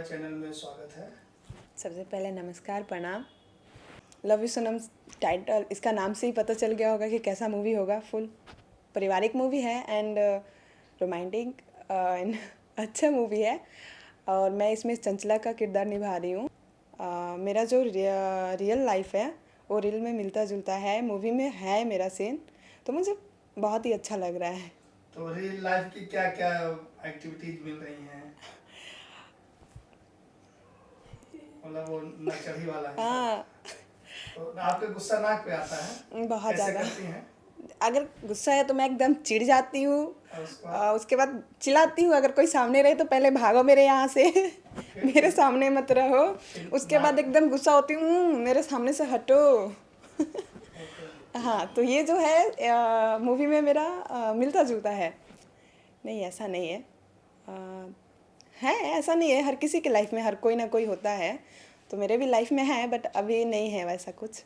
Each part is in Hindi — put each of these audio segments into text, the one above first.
चैनल में स्वागत है। सबसे पहले नमस्कार, प्रणाम। लव यू सनम टाइटल, इसका नाम से ही पता चल गया होगा कि कैसा मूवी होगा। फुल पारिवारिक मूवी है एंड रोमांटिक एंड अच्छा मूवी है। और मैं इसमें चंचला का किरदार निभा रही हूँ। मेरा जो रियल लाइफ है वो रियल में मिलता जुलता है, मूवी में है मेरा सीन, तो मुझे बहुत ही अच्छा लग रहा है। तो रियल लाइफ की क्या क्या एक्टिविटीज मिल रही हैं? मतलब वो नचढ़ी वाला है। हाँ, तो आपका गुस्सा नाक पे आता है? बहुत कैसे ज़्यादा। करती हैं? अगर गुस्सा है तो मैं एकदम चिढ़ जाती हूँ। और उसको उसके बाद चिल्लाती हूँ। अगर कोई सामने रहे तो पहले भागो मेरे यहाँ से मेरे सामने मत रहो। उसके बाद एकदम गुस्सा होती हूँ, मेरे सामने से हटो। हाँ, तो ये जो है मूवी में मेरा मिलता जुलता है। नहीं, ऐसा नहीं है। है, ऐसा नहीं है, हर किसी के लाइफ में हर कोई ना कोई होता है, तो मेरे भी लाइफ में है, बट अभी नहीं है वैसा कुछ।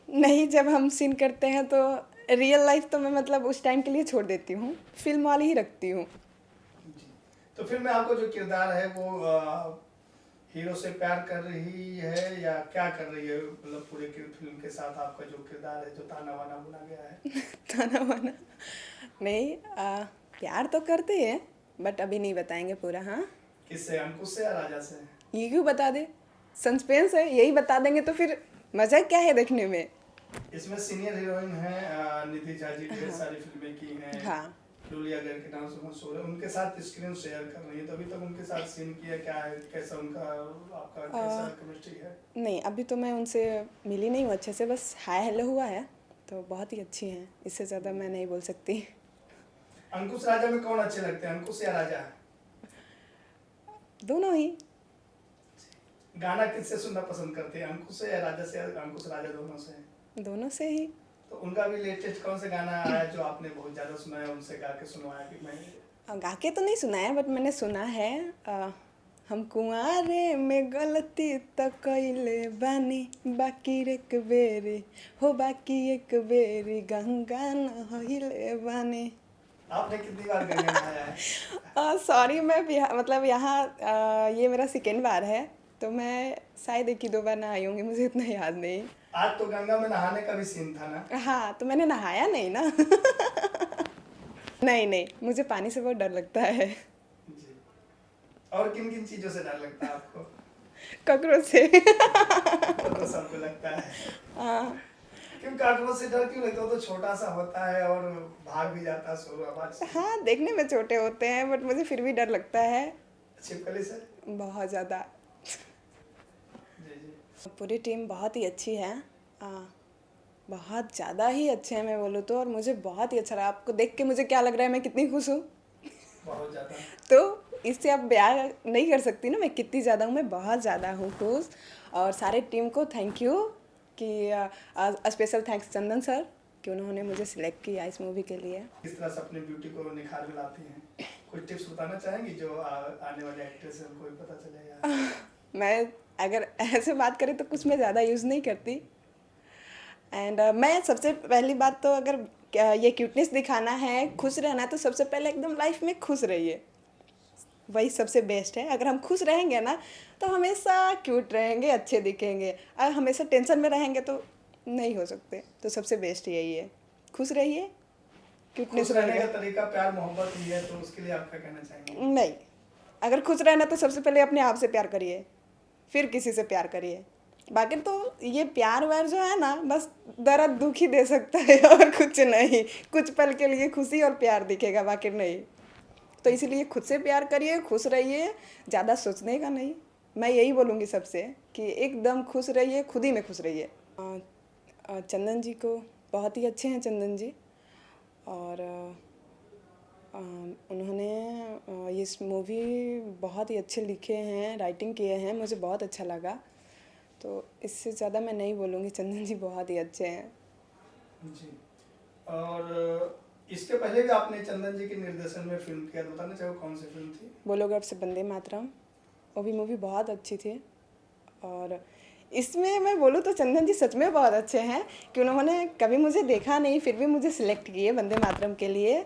नहीं, जब हम सीन करते हैं तो रियल लाइफ तो मैं मतलब उस टाइम के लिए छोड़ देती हूँ, फिल्म वाली ही रखती हूँ। जी। तो फिल्म में आपको जो किरदार है वो हीरो से प्यार कर रही है या क्या कर रही है? मतलब पूरे फिल्म के साथ आपका जो किरदार है, जो ताना बाना बुना गया है। ताना वाना नहीं, प्यार तो करते हैं, बट अभी नहीं बताएंगे पूरा। हाँ, किससे, अंकुश से या राजा से? ये क्यों बता दे, सस्पेंस है, यही बता देंगे तो फिर मजा क्या है देखने में। इसमें सीनियर हीरोइन है निधि झा जी, ढेर सारी फिल्में की हैं। हाँ, लूलिया गर्ग के नाम से मशहूर है, उनके साथ स्क्रीन शेयर कर रही है, तो अभी तक उनके साथ सीन किया क्या है, कैसा उनका आपका कैसा केमिस्ट्री है? नहीं, अभी तो मैं उनसे मिली नहीं हूँ अच्छे से, बस हाय हेलो हुआ है, तो बहुत ही अच्छी हैं, इससे ज़्यादा मैं नहीं बोल सकती। अंकुश राजा में कौन अच्छे लगते हैं, अंकुश या राजा? दोनों ही। गाना किससे सुनना पसंद करते हैं, अंकुश से या राजा से, या अंकुश राजा दोनों से? दोनों से ही। तो उनका भी लेटेस्ट कौन सा गाना आया जो आपने बहुत ज्यादा सुना है, उनसे गा के सुनवाया कि मैं? गा के तो नहीं सुना है, बट मैंने सुना है। हम कुंवारे में गलती तो कइले बानी, बाकी एक बेरी हो, बाकी एक बेरी गंगा नहइले बानी। आपने कितनी बार गंगा नहाया है? सॉरी, मैं मतलब यहाँ ये मेरा सेकेंड बार है, तो मैं शायद एक ही दो बार नहाई होंगी, मुझे इतना याद नहीं। आज तो गंगा में नहाने का भी सीन था ना? हाँ, तो मैंने नहाया नहीं ना। नहीं नहीं, मुझे पानी से बहुत डर लगता है। जी। और किन किन चीजों से डर लगता है आपको? कॉकरोच से। वो तो सबको लगता है। हाँ, क्यों कॉकरोच से डर क्यों लगता है? वो तो छोटा सा होता है और भाग भी जाता है शोर आवाज से। हाँ, देखने में छोटे होते हैं, बट मुझे फिर भी डर लगता है छिपकली से? बहुत ज़्यादा। जी जी। पूरी टीम बहुत ही अच्छी है, बहुत ज़्यादा ही अच्छे हैं मैं बोलूँ तो, और मुझे बहुत ही अच्छा लगा। आपको देख के मुझे क्या लग रहा है, मैं कितनी खुश हूँ। बहुत ज्यादा। तो इससे आप बयान नहीं कर सकती ना मैं कितनी ज़्यादा हूँ, मैं बहुत ज़्यादा हूँ खुश। और सारे टीम को थैंक यू, कि स्पेशल थैंक्स चंदन सर कि उन्होंने मुझे सिलेक्ट किया इस मूवी के लिए। किस तरह से अपने ब्यूटी को निखार में लाती हैं? कुछ टिप्स बताना चाहेंगी जो आने वाले एक्ट्रेस हैं उनको भी पता चलेगा? मैं अगर ऐसे बात करें तो कुछ मैं ज़्यादा यूज़ नहीं करती। एंड मैं सबसे पहली बात तो, अगर ये क्यूटनेस दिखाना है, खुश रहना है, तो सबसे पहले एकदम लाइफ में खुश रहिए, वही सबसे बेस्ट है। अगर हम खुश रहेंगे ना तो हमेशा क्यूट रहेंगे, अच्छे दिखेंगे। अगर हमेशा टेंशन में रहेंगे तो नहीं हो सकते, तो सबसे बेस्ट यही है, खुश रहिए, क्यूटनेस खुश रहने रहेगा। का तरीका प्यार मोहब्बत ही है, तो उसके लिए आप क्या कहना चाहेंगे? नहीं, अगर खुश रहना तो सबसे पहले अपने आप से प्यार करिए, फिर किसी से प्यार करिए। बाकी तो ये प्यार व्यार जो है ना, बस दर्द दुख ही दे सकता है और कुछ नहीं। कुछ पल के लिए खुशी और प्यार दिखेगा, बाकी नहीं। तो इसीलिए खुद से प्यार करिए, खुश रहिए, ज़्यादा सोचने का नहीं। मैं यही बोलूँगी सबसे कि एकदम खुश रहिए, खुद ही में खुश रहिए। चंदन जी को बहुत ही अच्छे हैं चंदन जी, और उन्होंने इस मूवी बहुत ही अच्छे लिखे हैं, राइटिंग किए हैं, मुझे बहुत अच्छा लगा। तो इससे ज़्यादा मैं नहीं बोलूँगी, चंदन जी बहुत ही अच्छे हैं। जी। और इसके पहले भी आपने चंदन जी के निर्देशन में फिल्म किया, बताना चाहो कौन सी फिल्म थी? बोलो गर्व से वंदे मातरम, वो भी मूवी बहुत अच्छी थी। और इसमें मैं बोलूँ तो चंदन जी सच में बहुत अच्छे हैं कि उन्होंने कभी मुझे देखा नहीं, फिर भी मुझे सिलेक्ट किए वंदे मातरम के लिए,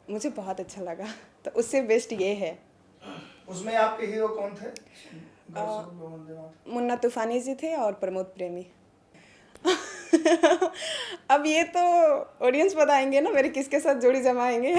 मुझे बहुत अच्छा लगा। तो उससे बेस्ट ये है। उसमें आपके हीरो कौन थे? घर सुनो वंदे मातरम। मुन्ना तूफानी जी थे और प्रमोद प्रेमी। अब ये तो ऑडियंस बताएंगे ना मेरे किसके साथ जोड़ी जमाएंगे।